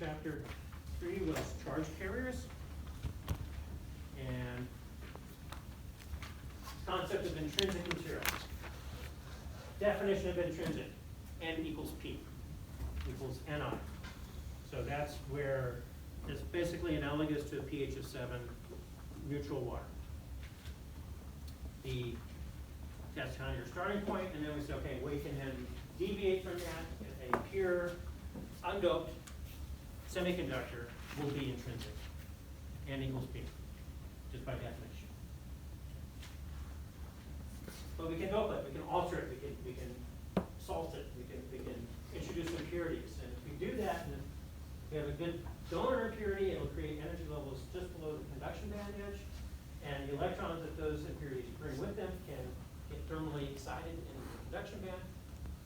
chapter 3 was charge carriers. And concept of intrinsic material. Definition of intrinsic, N equals P, equals Ni. So that's where it's basically analogous to a pH of 7 neutral water. That's kind of your starting point, and then we say, okay, we can then deviate from that. A pure, undoped semiconductor will be intrinsic, N equals P, just by definition. But we can dope it, we can alter it, we can salt it, we can introduce impurities. And if we do that, and we have a good donor impurity, it'll create energy levels just below the conduction band edge. And the electrons that those impurities bring with them can get thermally excited in the conduction band.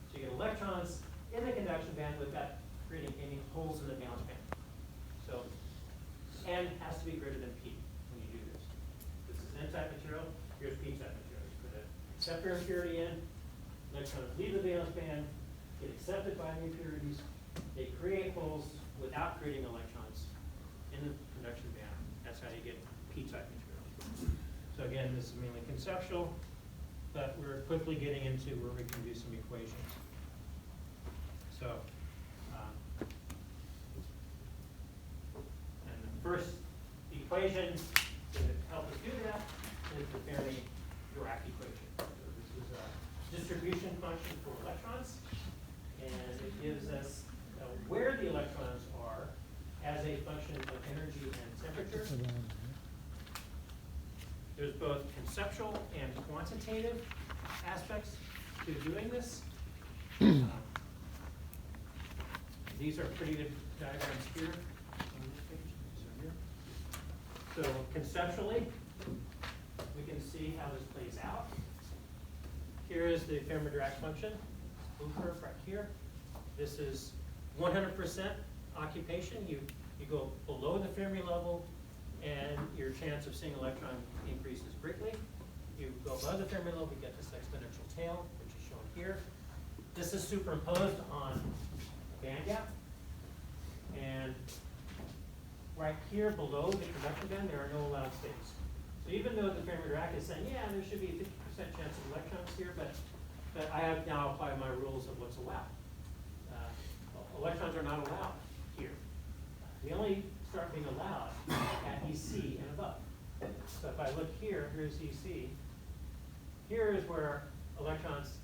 So you get electrons in the conduction band without creating any holes in the valence band. So N has to be greater than P when you do this. This is N-type material, here's P-type material. You put an acceptor impurity in, electrons leave the valence band, get accepted by the impurities, they create holes without creating electrons in the conduction band. That's how you get P-type material. So again, this is mainly conceptual, but we're quickly getting into where we can do some equations. So, and the first equation to help us do that is the Fermi-Dirac equation. So this is a distribution function for electrons, and it gives us where the electrons are as a function of energy and temperature. There's both conceptual and quantitative aspects to doing this. These are pretty good diagrams here on this page. So conceptually, we can see how this plays out. Here is the Fermi-Dirac function, blue curve right here. This is 100% occupation. You go below the Fermi level, and your chance of seeing electron increases greatly. You go above the Fermi level, you get this exponential tail, which is shown here. This is superimposed on a band gap. And right here below the conduction band, there are no allowed states. So even though the Fermi-Dirac is saying, yeah, there should be a 50% chance of electrons here, but I have now applied my rules of what's allowed. Electrons are not allowed here. They only start being allowed at EC and above. So if I look here, here's EC. Here is where electrons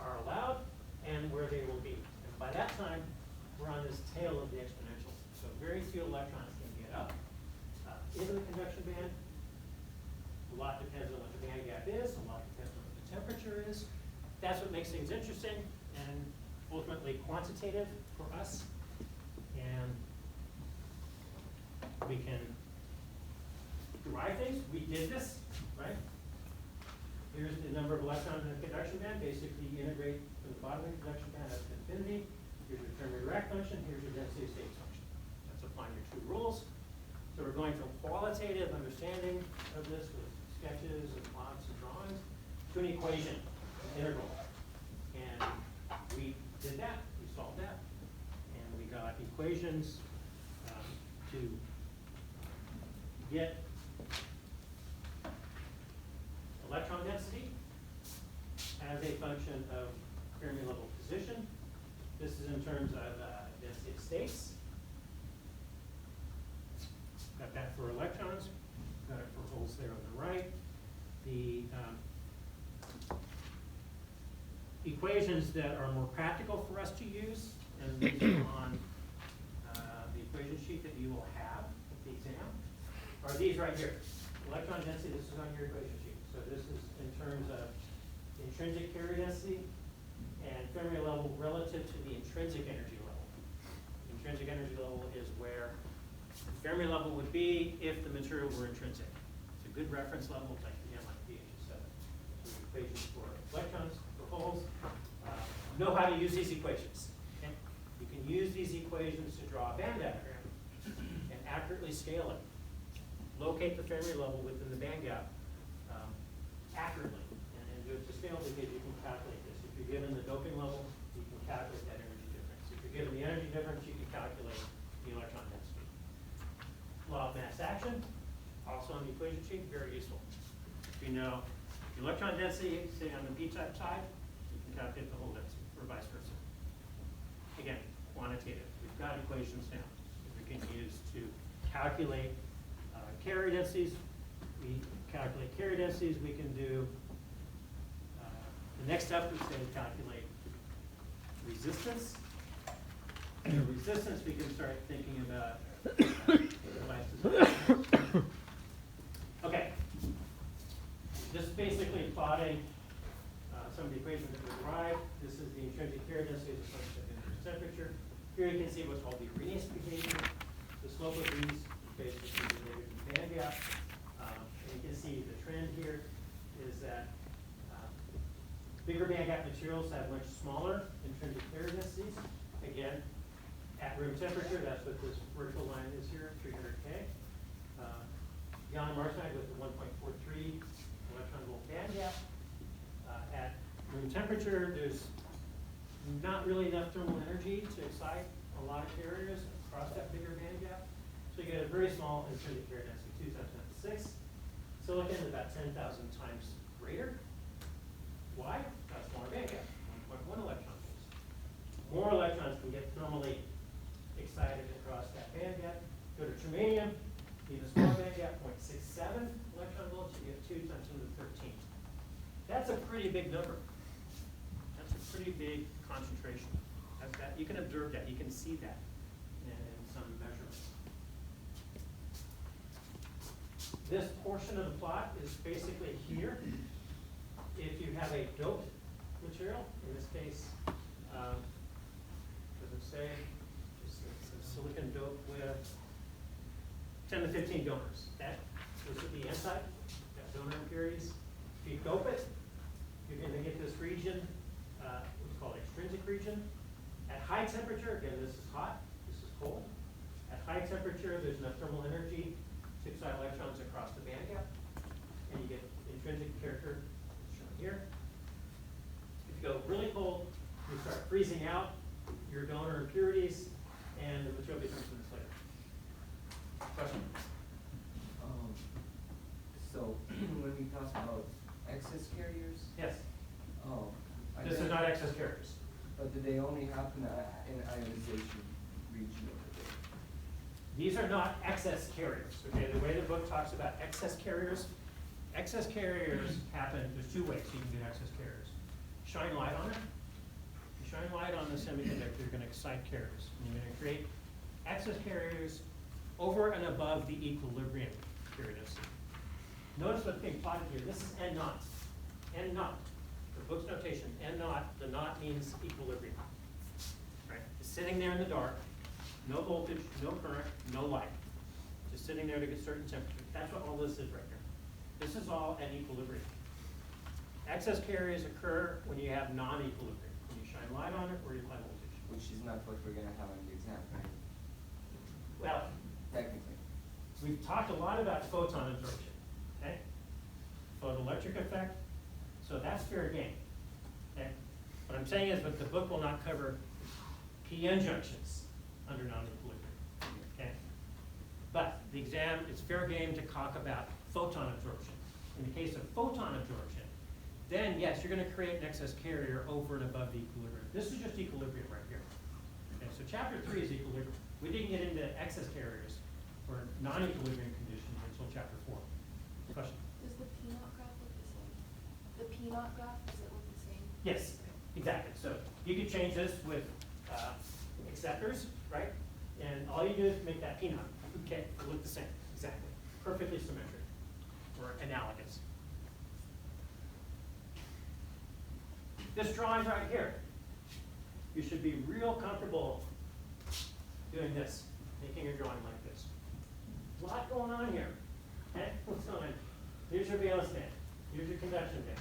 are allowed and where they will be. And by that time, we're on this tail of the exponential. So very few electrons can get up into the conduction band. A lot depends on what the band gap is. A lot depends on what the temperature is. That's what makes things interesting and ultimately quantitative for us. And we can derive things. We did this, right? Here's the number of electrons in the conduction band. Basically, you integrate from the bottom of the conduction band up to infinity. Here's your Fermi-Dirac function. Here's your density state function. That's applying your two rules. So we're going from qualitative understanding of this with sketches and plots and drawings to an equation, an integral. And we did that. We solved that. And we got equations to get electron density as a function of Fermi level position. This is in terms of density of states. Got that for electrons. Got it for holes there on the right. The equations that are more practical for us to use, and these are on the equation sheet that you will have at the exam, are these right here. Electron density, this is on your equation sheet. So this is in terms of intrinsic carrier density and Fermi level relative to the intrinsic energy level. Intrinsic energy level is where the Fermi level would be if the material were intrinsic. It's a good reference level, it's like again like pH of 7. So the equations for electrons, for holes, know how to use these equations. Okay? You can use these equations to draw a band diagram and accurately scale it. Locate the Fermi level within the band gap accurately and do it to scale because you can calculate this. If you're given the doping level, you can calculate that energy difference. If you're given the energy difference, you can calculate the reaction, also on the equation sheet, very useful. If you know the electron density sitting on the p-type side, you can calculate the whole density, or vice versa. Again, quantitative. We've got equations now that we can use to calculate carrier densities. We calculate carrier densities. We can do the next step is to calculate resistance. And resistance, we can start thinking about device design. Okay. This is basically plotting some of the equations that we derived. This is the intrinsic carrier density as a function of inverse temperature. Here you can see what's called the Arrhenius behavior. The slope of these is basically related to the band gap. And you can see the trend here is that bigger band gap materials have much smaller intrinsic carrier densities. Again, at room temperature, that's what this vertical line is here, 300K. Gallium arsenide with the 1.43 electron volt band gap. At room temperature, there's not really enough thermal energy to excite a lot of carriers across that bigger band gap. So you get a very small intrinsic carrier density, 2 times 10 to the 6. Silicon is about 10,000 times greater. Why? Got a smaller band gap, 1.1 electron volts. More electrons can get thermally excited across that band gap. Go to germanium, even smaller band gap, 0.67 electron volts, you get 2 times 10 to the 13. That's a pretty big number. That's a pretty big concentration. You can observe that, you can see that in some measurements. This portion of the plot is basically here. If you have a doped material, in this case, does it say, just a silicon dope with 10 to 15 donors. That would be N-type, got donor impurities. If you dope it, you're going to get this region, what's called extrinsic region. At high temperature, again, this is hot, this is cold. At high temperature, there's enough thermal energy to excite electrons across the band gap, and you get intrinsic character shown here. If you go really cold, you start freezing out your donor impurities, and the material becomes insulated. Question? So when we talk about excess carriers, Yes. This is not excess carriers. But do they only happen in ionization region over there? These are not excess carriers, okay? The way the book talks about excess carriers happen, there's two ways you can do excess carriers. Shine light on it. You shine light on the semiconductor, you're going to excite carriers. And you're going to create excess carriers over and above the equilibrium carrier density. Notice what's being plotted here. This is N naught. N naught. The book's notation, N naught, the naught means equilibrium. Right? It's sitting there in the dark, no voltage, no current, no light. Just sitting there to get certain temperature. That's what all this is right here. This is all at equilibrium. Excess carriers occur when you have non-equilibrium, when you shine light on it or you apply voltage. Which is not what we're gonna have on the exam, right? Well, Technically. we've talked a lot about photon absorption, okay? Photoelectric effect, so that's fair game, okay? What I'm saying is that the book will not cover PN junctions under non-equilibrium, okay? But the exam, it's fair game to talk about photon absorption. In the case of photon absorption, then yes, you're gonna create an excess carrier over and above the equilibrium. This is just equilibrium right here. Okay, so chapter 3 is equilibrium. We didn't get into excess carriers for non-equilibrium conditions until chapter 4. Question? Does the P-naught graph look the same? The P-naught graph, does it look the same? Yes, exactly. So you could change this with acceptors, right? And all you do is make that P-naught. Okay, it look the same, exactly. Perfectly symmetric or analogous. This drawing right here, you should be real comfortable doing this, making a drawing like this. A lot going on here. Okay, what's going on? Here's your valence band. Here's your conduction band.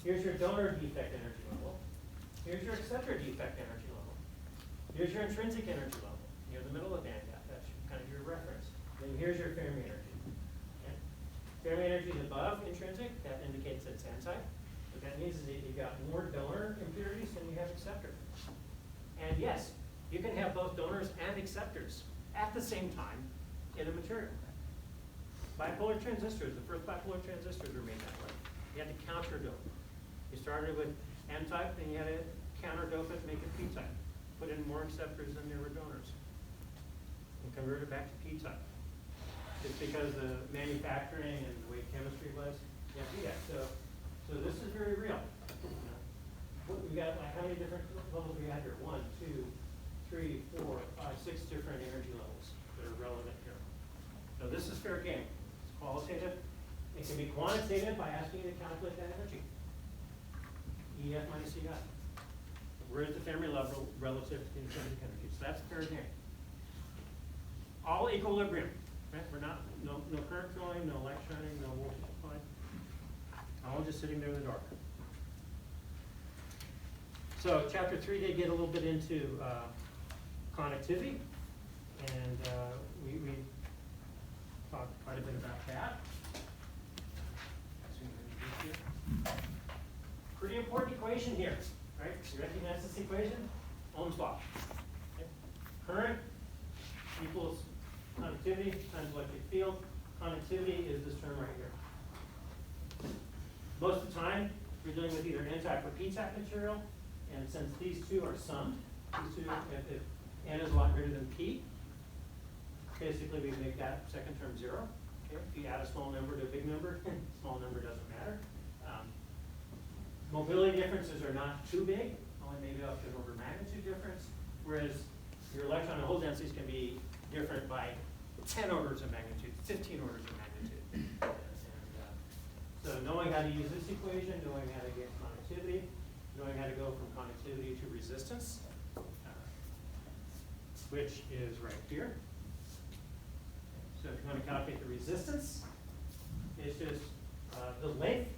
Here's your donor defect energy level. Here's your acceptor defect energy level. Here's your intrinsic energy level. Near the middle of the band gap. That's kind of your reference. Then here's your Fermi energy. Okay? Fermi energy is above intrinsic. That indicates it's N-type. What that means is that you've got more donor impurities than you have acceptor. And yes, you can have both donors and acceptors at the same time in a material. Bipolar transistors, the first bipolar transistors were made that way. You had to counter dope. You started with N-type, then you had to counter dope it, make it P-type. Put in more acceptors than there were donors. And convert it back to P-type. Just because the manufacturing and the way chemistry was, you have to do that. So this is very real. You know? We got, like, how many different levels we got here? 1, 2, 3, 4, 5, 6 different energy levels that are relevant here. So this is fair game. It's qualitative. It can be quantitative by asking you to calculate that energy. EF minus EF. Where is the Fermi level relative to the intrinsic energy? So that's fair game. All equilibrium. Right? We're not, no current flowing, no light shining, no voltage applied. All just sitting there in the dark. So chapter 3 did get a little bit into connectivity, and we talked quite a bit about that. Pretty important equation here, right? You recognize this equation? Ohm's law. Okay. Current equals conductivity times electric field. Conductivity is this term right here. Most of the time, you're dealing with either an N-type or P-type material, and since these two are summed, these two, if N is a lot greater than P, basically we make that second term 0. Okay? If you add a small number to a big number, small number doesn't matter. Mobility differences are not too big, only maybe up to an order of magnitude difference, whereas your electron and hole densities can be different by 10 orders of magnitude, 15 orders of magnitude. So knowing how to use this equation, knowing how to get conductivity, knowing how to go from conductivity to resistance, which is right here. So if you want to calculate the resistance, it's just the length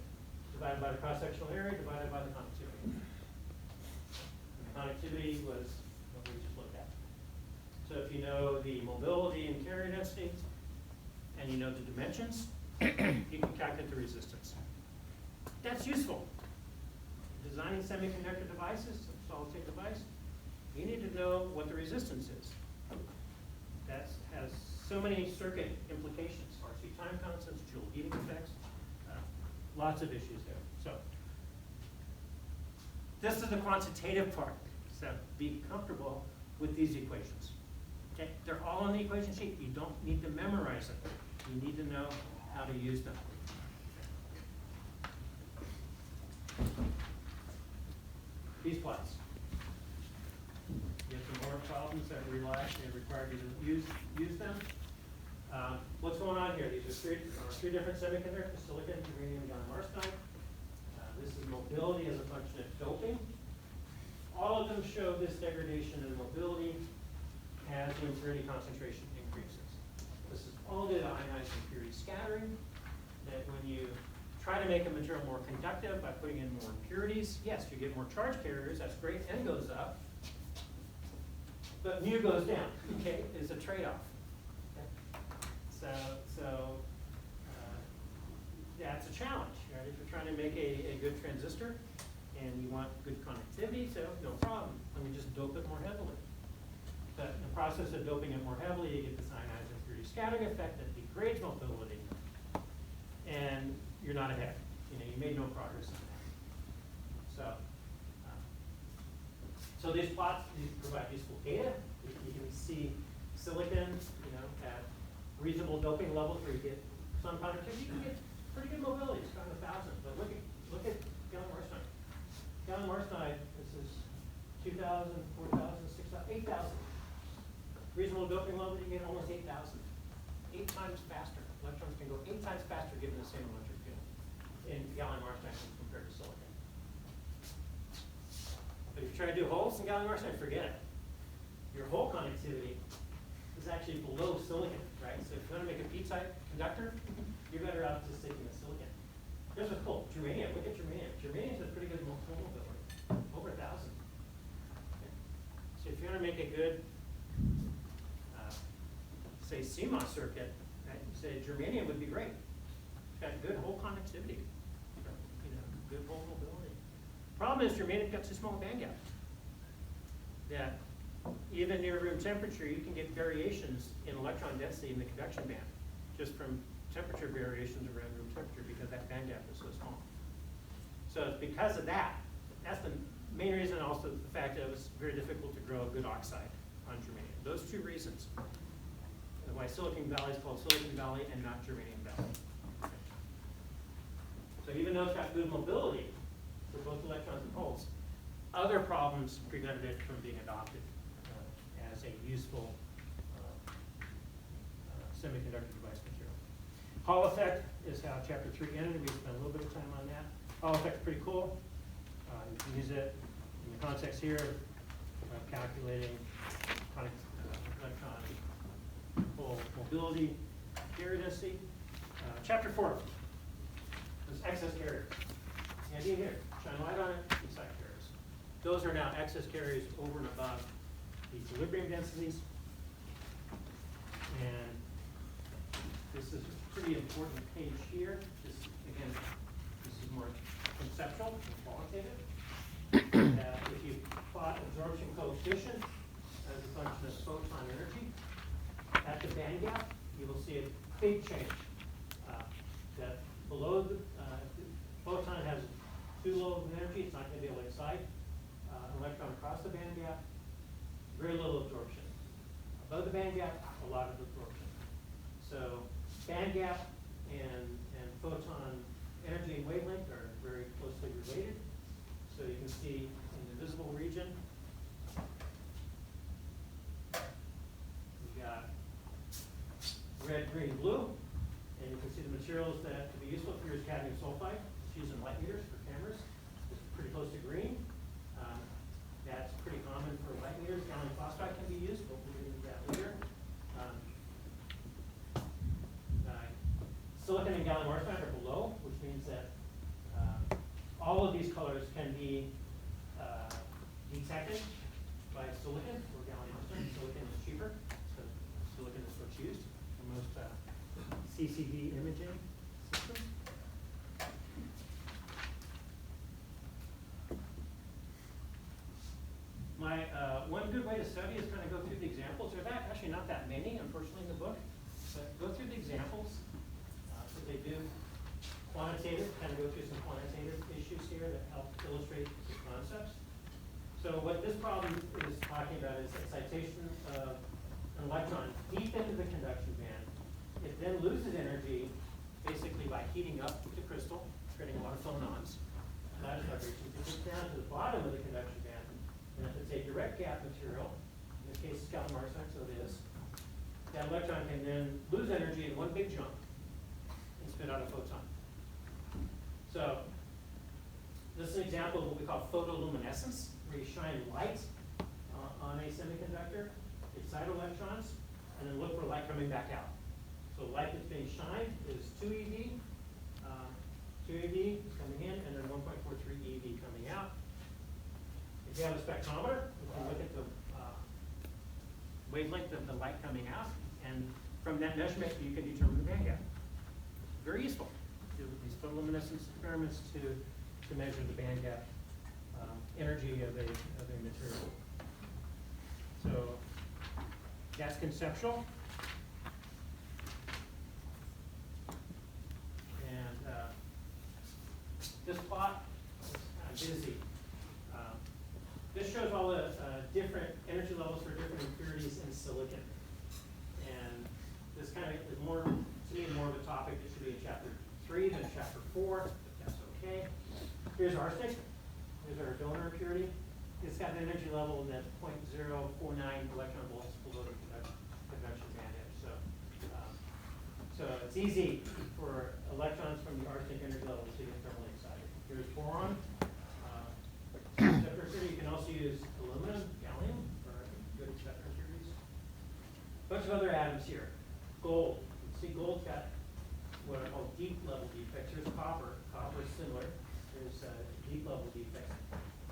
divided by the cross-sectional area divided by the conductivity. And the conductivity was what we just looked at. So if you know the mobility and carrier density, and you know the dimensions, you can calculate the resistance. That's useful. Designing semiconductor devices, a solid-state device, you need to know what the resistance is. That has so many circuit implications, RC time constants, Joule heating effects, lots of issues there. So this is the quantitative part. So be comfortable with these equations. Okay, they're all on the equation sheet. You don't need to memorize them. You need to know how to use them. These plots. You have some more problems that require you to use them. What's going on here? These are three different semiconductors: silicon, uranium, gallium arsenide. This is mobility as a function of doping. All of them show this degradation in mobility as the impurity concentration increases. This is all due to ionized impurity scattering, that when you try to make a material more conductive by putting in more impurities, yes, you get more charge carriers, that's great, N goes up, but mu goes down, okay, is a trade-off. Okay? So that's a challenge, right? If you're trying to make a good transistor and you want good conductivity, so no problem, let me just dope it more heavily. But in the process of doping it more heavily, you get this ionized impurity scattering effect that degrades mobility, and you're not ahead. You know, you made no progress on that. So these plots provide useful data. You can see silicon, you know, at reasonable doping levels where you get some conductivity, you can get pretty good mobility. It's around 1,000. But look at gallium arsenide. Gallium arsenide, this is 2,000, 4,000, 6,000, 8,000. Reasonable doping level, you get almost 8,000. 8 times faster. Electrons can go 8 times faster given the same electric field in gallium arsenide compared to silicon. But if you try to do holes in gallium arsenide, forget it. Your hole conductivity is actually below silicon, right? So if you want to make a P-type conductor, you're better off just sticking with silicon. Here's what's cool. Germanium. Look at germanium. Germanium is a pretty good hole mobility. Over 1,000. Okay. So if you want to make a good, say, CMOS circuit, right? Say germanium would be great. It's got good hole conductivity, you know, good hole mobility. Problem is germanium got too small a band gap. That even near room temperature, you can get variations in electron density in the conduction band, just from temperature variations around room temperature because that band gap is so small. So it's because of that. That's the main reason, also the fact that it was very difficult to grow a good oxide on germanium. Those two reasons. And why Silicon Valley is called Silicon Valley and not Germanium Valley. So even though it's got good mobility for both electrons and holes, other problems prevented it from being adopted as a useful semiconductor device material. Hall effect is how chapter 3 ended. We spent a little bit of time on that. Hall effect is pretty cool. You can use it in the context here of calculating electron hole mobility, carrier density. Chapter 4 is excess carriers. The idea here, shine light on it, inside carriers. Those are now excess carriers over and above the equilibrium densities. And this is a pretty important page here. Again, this is more conceptual and qualitative. If you plot absorption coefficient as a function of photon energy, at the band gap, you will see a big change. That below the photon has too low of an energy, it's not going to be able to excite an electron across the band gap. Very little absorption. Above the band gap, a lot of absorption. So band gap and photon energy and wavelength are very closely related. So you can see in the visible region, we got red, green, blue, and you can see the materials that could be useful here is cadmium sulfide. It's used in light meters for cameras. It's pretty close to green. That's pretty common for light meters. Gallium phosphide can be used, but we'll get into that later. Silicon and gallium arsenide are below, which means that all of these colors can be detected by silicon or gallium arsenide. Silicon is cheaper, so silicon is what's used for most CCD imaging systems. One good way to study is kind of go through the examples. There's actually not that many, unfortunately, in the book, but go through the examples. So they do quantitative, kind of go through some quantitative issues here that help illustrate the concepts. So what this problem is talking about is excitation of an electron deep into the conduction band. It then loses energy basically by heating up the crystal, creating a lot of phonons. That is vibration. It gets down to the bottom of the conduction band. And if it's a direct gap material, in this case it's gallium arsenide, so it is, that electron can then lose energy in one big jump and spit out a photon. So this is an example of what we call photoluminescence, where you shine light on a semiconductor, excite electrons, and then look for light coming back out. So light that's being shined is 2 eV, 2 eV is coming in, and then 1.43 eV coming out. If you have a spectrometer, you can look at the wavelength of the light coming out, and from that measurement, you can determine the band gap. Very useful. Do these photoluminescence experiments to measure the band gap energy of a material. So that's conceptual. And this plot is kind of busy. This shows all the different energy levels for different impurities in silicon. And this kind of is more, to me, more of a topic that should be in chapter 3 than chapter 4, but that's okay. Here's arsenic. Here's our donor impurity. It's got an energy level that's 0.049 electron volts below the conduction band edge. So it's easy for electrons from the arsenic energy level to get thermally excited. Here's boron. You can also use aluminum, gallium, for good acceptor impurities. Bunch of other atoms here. Gold. You can see gold's got what are called deep level defects. Here's copper. Copper is similar. There's deep level defects.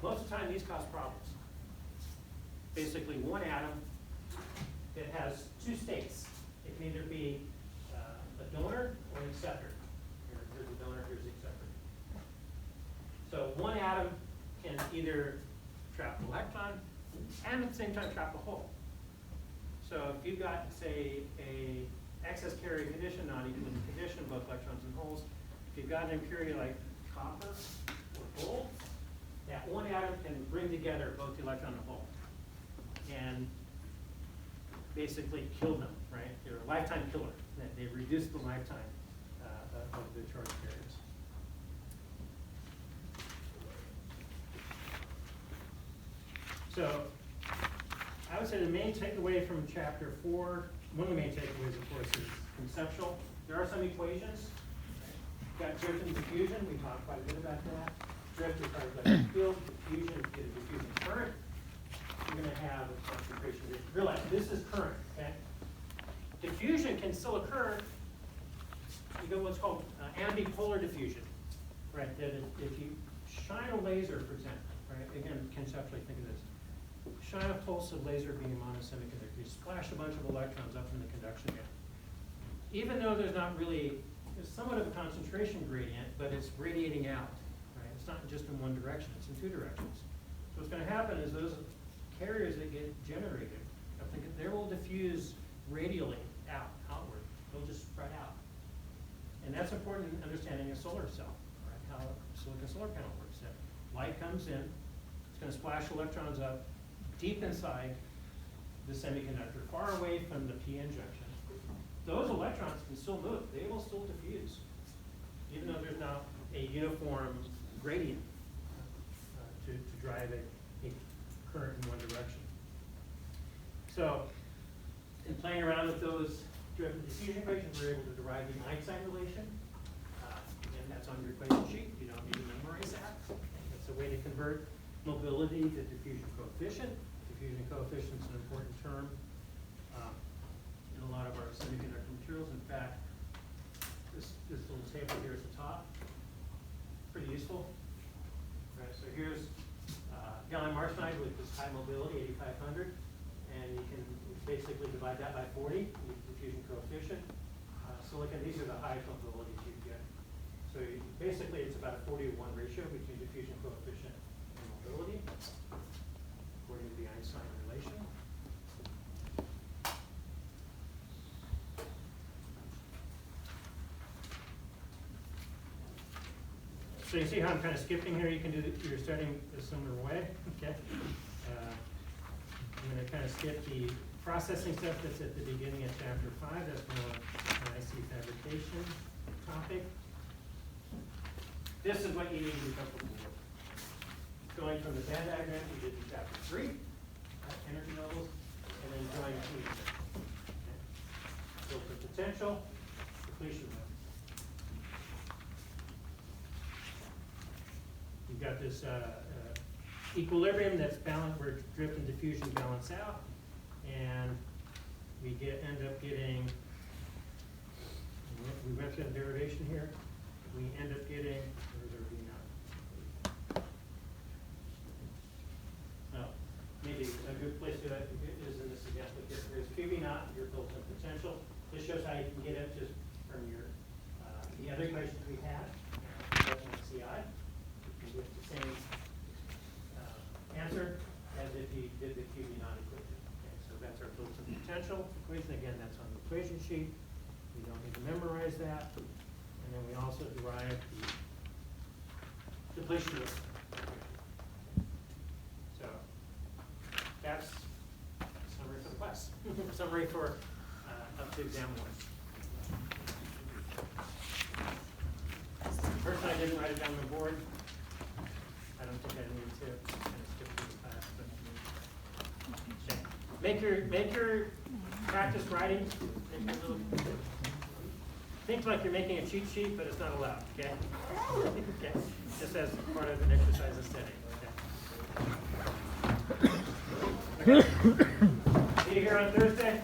Most of the time, these cause problems. Basically, one atom that has two states. It can either be a donor or an acceptor. Here's the donor, here's the acceptor. So one atom can either trap the electron and at the same time trap the hole. So if you've got, say, excess carrier condition, non-equilibrium condition, both electrons and holes. If you've got an impurity like copper or gold, that one atom can bring together both the electron and hole and basically kill them, right? They're a lifetime killer. They reduce the lifetime of the charge carriers. So I would say the main takeaway from chapter 4, one of the main takeaways, of course, is conceptual. There are some equations. Right? Got drift and diffusion. We talked quite a bit about that. Drift requires electric field. Diffusion, if you get a diffusing current, you're going to have a concentration. Realize this is current. Okay. Diffusion can still occur. You get what's called ambipolar diffusion. Right. That if you shine a laser, for example, right? Again, conceptually, think of this. Shine a pulse of laser beam on a semiconductor. You splash a bunch of electrons up in the conduction band. Even though there's not really, there's somewhat of a concentration gradient, but it's radiating out. Right? It's not just in one direction, it's in two directions. So what's going to happen is those carriers that get generated, they will diffuse radially outward. They'll just spread out. And that's important in understanding a solar cell, right? How a silicon solar panel works. That light comes in, it's going to splash electrons up deep inside the semiconductor, far away from the p-n junction. Those electrons can still move. They will still diffuse, even though there's not a uniform gradient to drive a current in one direction. So, in playing around with those drift and diffusion equations, we're able to derive the Einstein relation. Again, that's on your equation sheet. You don't need to memorize that. That's a way to convert mobility to diffusion coefficient. Diffusion coefficient is an important term in a lot of our semiconductor materials. In fact, this little table here at the top, pretty useful. Right, so here's gallium arsenide with this high mobility, 8500, and you can basically divide that by 40, the diffusion coefficient. Silicon, these are the highest mobilities you get. So basically, it's about a 40-to-1 ratio between diffusion coefficient and mobility, according to the Einstein relation. So you see how I'm kind of skipping here? You can do your studying a similar way, okay? I'm going to kind of skip the processing stuff that's at the beginning of chapter 5. That's more an IC fabrication topic. This is what you need to be comfortable with. Going from the Venn diagram we did in chapter 3, energy levels, and then drawing to filter potential, depletion level. You've got this equilibrium that's balanced where drift and diffusion balance out, and we end up getting, we went through the derivation here, we end up getting, where's our V naught? Oh, maybe a good place to do that is in this example here. There's QV naught, your built-in potential. This shows how you can get it just from your, the other equations we had, CI. With the same answer as if you did the QV naught equation. Okay, so that's our built-in potential equation. Again, that's on the equation sheet. We don't need to memorize that. And then we also derive the depletion rate. So that's a summary for the class. Summary for up to exam 1. Personally, I didn't write it down on the board. I don't think I need to kind of skip through the class, but make your practice writing. Make your little, think like you're making a cheat sheet, but it's not allowed. Okay. Okay. Just as part of an exercise of studying. Okay. Okay. See you here on Thursday.